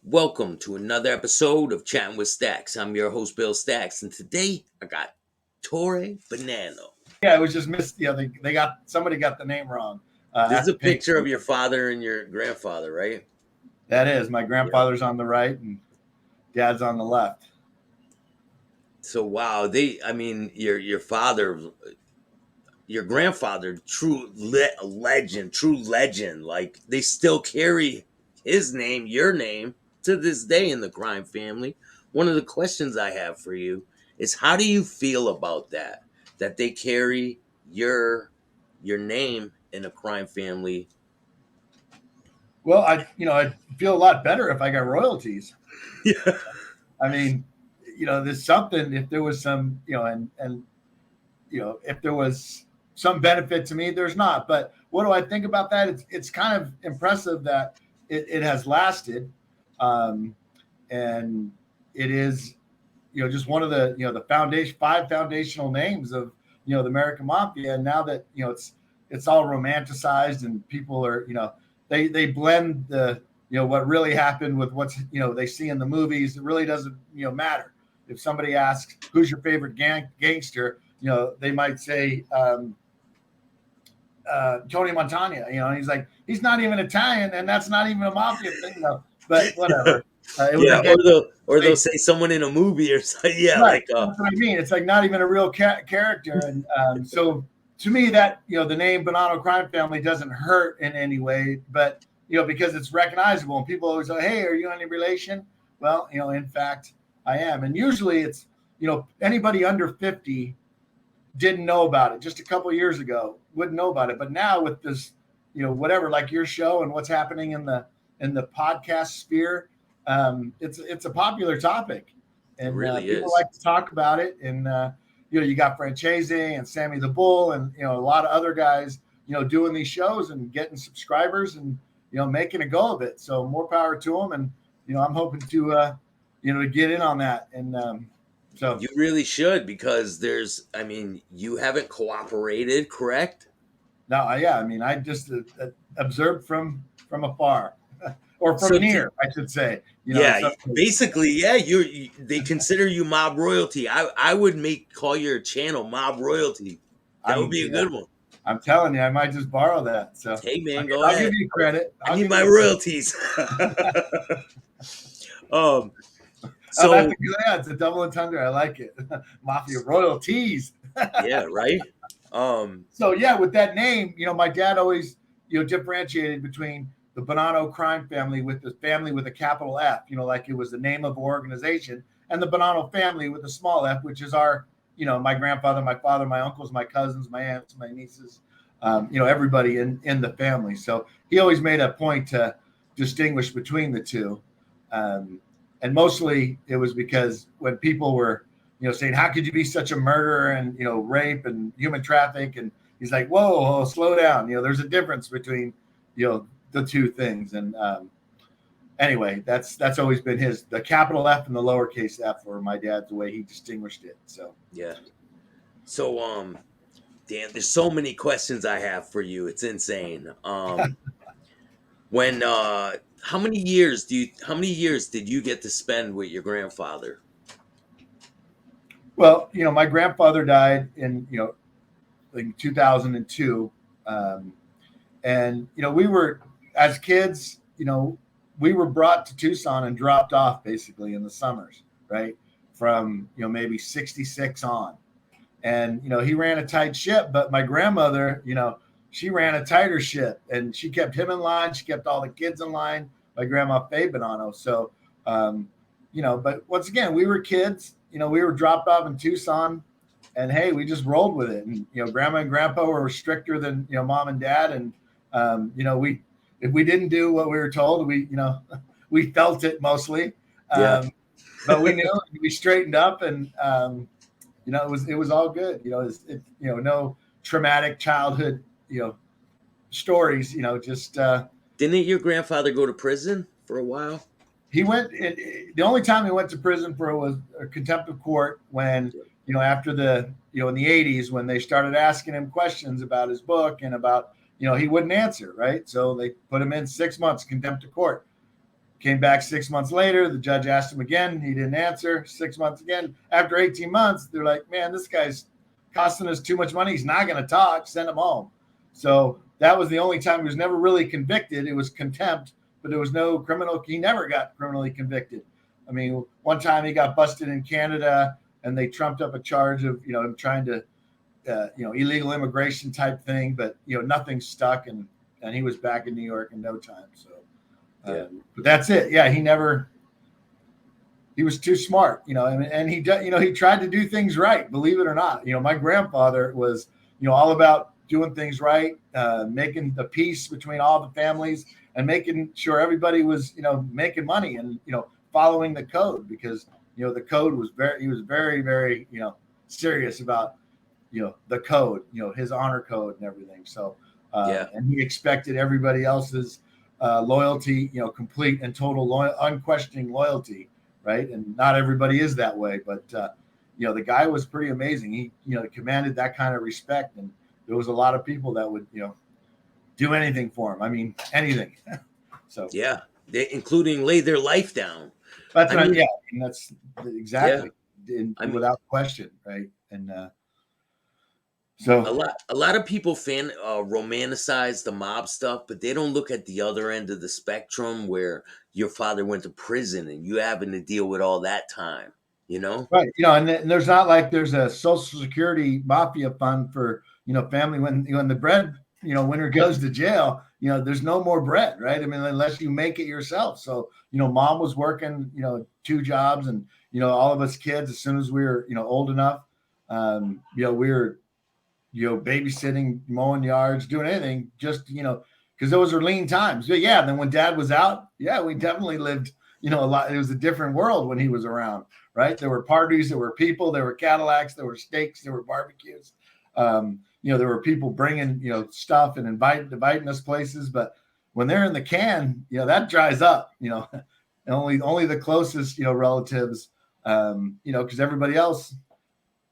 Welcome to another episode of Chatting with Staxx. I'm your host, Bill Staxx, and today I got Torre Bonanno. Yeah, it was just missed. They got somebody got the name wrong This at is a the page. picture of your father and your grandfather, right? That is my Yeah. grandfather's on the right and dad's on the left. So wow, your father, your grandfather, true legend. Like they still carry his name, your name, to this day in the crime family. One of the questions I have for you is, how do you feel about that? That they carry your name in a crime family. Well, I'd feel a lot better if I got royalties. Yeah. I mean, there's something if there was some, and if there was some benefit to me, there's not. But what do I think about that? It's kind of impressive that it has lasted, and it is just one of the five foundational names of the American Mafia. And now that it's all romanticized and people are they blend the what really happened with what's they see in the movies. It really doesn't matter. If somebody asks who's your favorite gangster, they might say Tony Montana. And he's like, he's not even Italian, and that's not even a mafia thing. But whatever. It was Yeah, again, they'll say someone in a movie or something. Yeah, right. That's what I mean. It's like not even a real character, and so to me, that the name Bonanno crime family doesn't hurt in any way, but because it's recognizable, and people always say, "Hey, are you any relation?" Well, in fact, I am, and usually it's anybody under 50 didn't know about it just a couple of years ago, wouldn't know about it, but now with this, whatever, like your show and what's happening in the podcast sphere, it's a popular topic, and it really people is. like to talk about it. And you got Francese and Sammy the Bull, and a lot of other guys, doing these shows and getting subscribers and making a go of it. So more power to them, and I'm hoping to to get in on that. And so You really should, because you haven't cooperated, correct? no, yeah, I mean, I just observed from afar, or So from near, I should say. yeah, So, basically, yeah, they consider you mob royalty. I would call your channel mob royalty. That would be a good one. I'm telling you, I might just borrow that. So Hey man, I'll go give ahead. you credit. I need my royalties. Oh, So that's a good. Yeah, it's a double entendre. I like it. Mafia royalties. yeah, right. So yeah, with that name, my dad always differentiated between the Bonanno crime family with the family with a capital F, like it was the name of an organization, and the Bonanno family with a small f, which is our, my grandfather, my father, my uncles, my cousins, my aunts, my nieces, everybody in the family. So he always made a point to distinguish between the two. And mostly it was because when people were saying, how could you be such a murderer and, rape and human traffic? And he's like, whoa, slow down. There's a difference between, the two things. And anyway, that's always been the capital F and the lowercase f, or my dad, the way he distinguished it. So, yeah. So, Dan, there's so many questions I have for you. It's insane. When, how many years did you get to spend with your grandfather? well, my grandfather died in, like 2002. And, we were, as kids, we were brought to Tucson and dropped off basically in the summers, right? From, maybe 66 on. And, he ran a tight ship, but my grandmother, she ran a tighter ship, and she kept him in line. She kept all the kids in line, my grandma Faye Bonanno. So, but once again, we were kids, we were dropped off in Tucson, and hey, we just rolled with it. And, grandma and grandpa were stricter than, mom and dad. And, if we didn't do what we were told, we felt it mostly. Yeah. But we knew, we straightened up, and, it was all good. No traumatic childhood, stories. Just Didn't your grandfather go to prison for a while? he went. The only time he went to prison for was a contempt of court when after the in the 80s, when they started asking him questions about his book and about he wouldn't answer, right? So they put him in 6 months contempt of court. Came back 6 months later. The judge asked him again. He didn't answer. 6 months again. After 18 months, they're like, man, this guy's costing us too much money. He's not going to talk. Send him home. So that was the only time he was never really convicted. It was contempt, but there was no criminal. He never got criminally convicted. I mean, one time he got busted in Canada and they trumped up a charge of, him trying to, illegal immigration type thing, but, nothing stuck. And he was back in New York in no time. So, but that's it. Yeah. He was too smart, and he tried to do things right, believe it or not. My grandfather was, all about doing things right, making the peace between all the families and making sure everybody was, making money and, following the code, because, the code was he was very, very, serious about, the code, his honor code and everything. So, and he expected everybody else's loyalty, complete and total unquestioning loyalty. Right. And not everybody is that way. But, the guy was pretty amazing. He, commanded that kind of respect. And there was a lot of people that would, do anything for him. I mean, anything. So, yeah, including lay their life down. That's right. Yeah. And that's exactly without question. Right. And, so a lot of people romanticize the mob stuff, but they don't look at the other end of the spectrum where your father went to prison and you having to deal with all that time, Right. And there's not like there's a Social Security mafia fund for, family when the bread, winner goes to jail, there's no more bread, right? I mean, unless you make it yourself. So, mom was working, 2 jobs and, all of us kids, as soon as we were, old enough, we were, babysitting, mowing yards, doing anything, just, because those are lean times. But yeah, then when dad was out, yeah, we definitely lived, a lot. It was a different world when he was around, right? There were parties, there were people, there were Cadillacs, there were steaks, there were barbecues. There were people bringing, stuff and inviting us places. But when they're in the can, that dries up, and only the closest, relatives, because everybody else,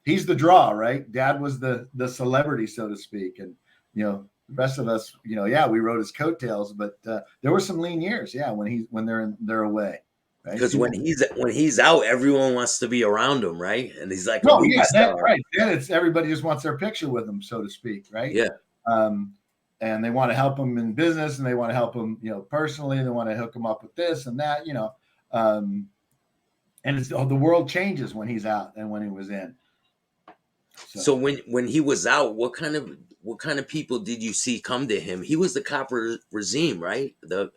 he's the draw, right? Dad was the celebrity, so to speak. And, the rest of us, we rode his coattails, but there were some lean years. Yeah. When they're away. Right? Because when he's out, everyone wants to be around him. Right. And he's like, no, yeah, that, right. Then it's everybody just wants their picture with him, so to speak. Right. Yeah. And they want to help him in business and they want to help him, personally. They want to hook him up with this and that, and the world changes when he's out and when he was in. So when he was out, what kind of people did you see come to him? He was the cop regime, right? The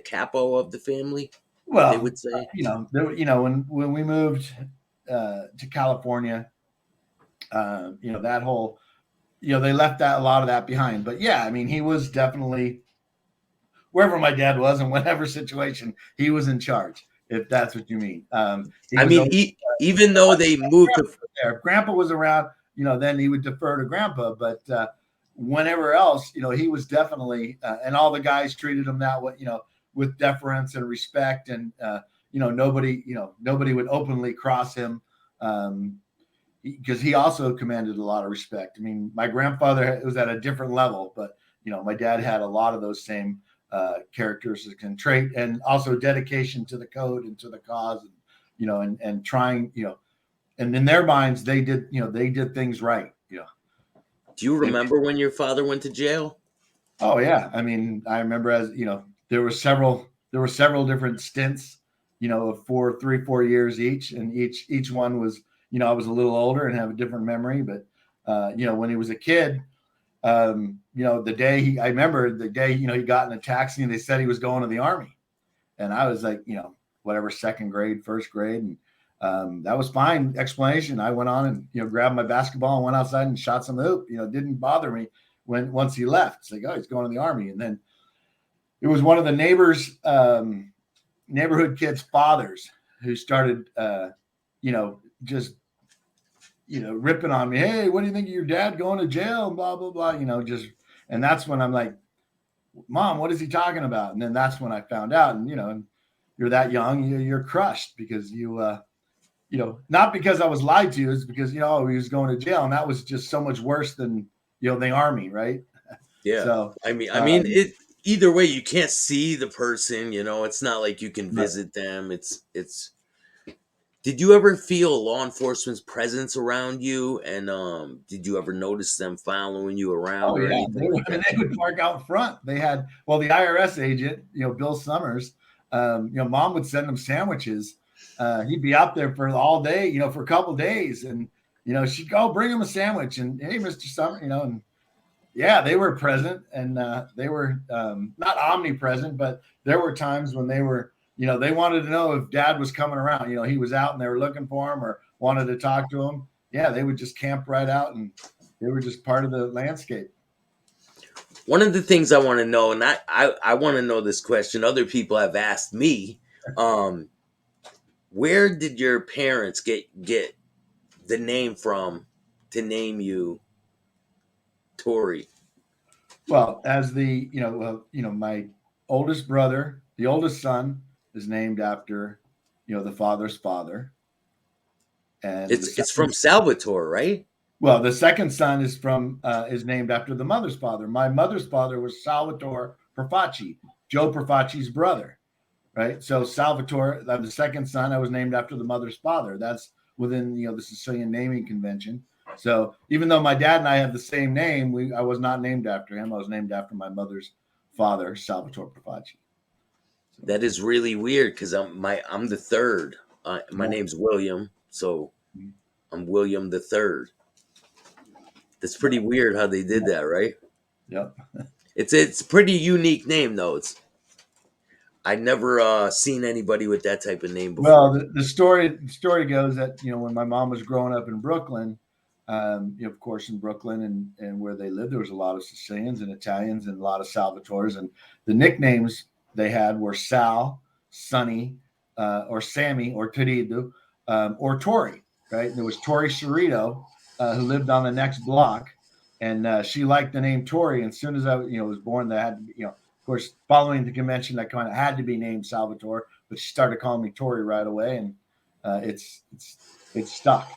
capo of the family. Well, they would say, when we moved to California, that whole, they left a lot of that behind. But yeah, I mean, he was definitely wherever my dad was in whatever situation, he was in charge. If that's what you mean. Even though they moved if Grandpa was around, then he would defer to Grandpa. But whenever else, he was definitely, and all the guys treated him that way, with deference and respect. And, nobody would openly cross him because he also commanded a lot of respect. I mean, my grandfather was at a different level, but, my dad had a lot of those same characteristics and trait, and also dedication to the code and to the cause, and, and trying, and in their minds, they did things right. Do you remember when your father went to jail? Oh yeah. I mean, I remember there were several different stints, of 4 years each. And each one was, I was a little older and have a different memory, but, when he was a kid, I remember the day, he got in a taxi and they said he was going to the Army. And I was like, whatever, second grade, first grade. And that was fine explanation. I went on and, grabbed my basketball and went outside and shot some hoop. It didn't bother me once he left. It's like, oh, he's going to the Army. And then it was one of the neighbors, neighborhood kids' fathers who started, just, ripping on me. Hey, what do you think of your dad going to jail? And blah, blah, blah, and that's when I'm like, Mom, what is he talking about? And then that's when I found out. And, and you're that young, you're crushed because not because I was lied to, it's because, he was going to jail. And that was just so much worse than, the Army. Right. Yeah. So, either way, you can't see the person. You know, it's not like you can Right. visit them. It's. Did you ever feel law enforcement's presence around you? And did you ever notice them following you around Oh or yeah, anything like I mean, that? they would park out front. They had well, the IRS agent, Bill Summers. Mom would send him sandwiches. He'd be out there for all day, for a couple days, and she'd go bring him a sandwich, and hey, Mr. Summer, and yeah, they were present, and they were not omnipresent, but there were times when they were, they wanted to know if Dad was coming around. He was out and they were looking for him or wanted to talk to him. Yeah, they would just camp right out, and they were just part of the landscape. One of the things I want to know, and I want to know this question. Other people have asked me, um, where did your parents get the name from to name you Tori? Well, as my oldest brother, the oldest son, is named after, the father's father, and the It's second, from Salvatore, right? well, the second son is named after the mother's father. My mother's father was Salvatore Profaci, Joe Profaci's brother, right? So Salvatore, the second son, I was named after the mother's father. That's within the Sicilian naming convention. So even though my dad and I have the same name, I was not named after him. I was named after my mother's father, Salvatore Profaci. So, That is really weird because I'm the third. My yeah, name's William, so I'm William the third. That's pretty weird how they did yeah, that, right? yep. It's a pretty unique name though. It's I never seen anybody with that type of name Well, before. the story goes that when my mom was growing up in Brooklyn, of course in Brooklyn and where they lived, there was a lot of Sicilians and Italians and a lot of Salvatores, and the nicknames they had were Sal, Sonny, or Sammy, or Querido, or Tori. Right? And there was Tori Cerrito, who lived on the next block, and she liked the name Tori. And as soon as I was born, that had to be, of course, following the convention, that kind of had to be named Salvatore, but she started calling me Tori right away, and it's stuck.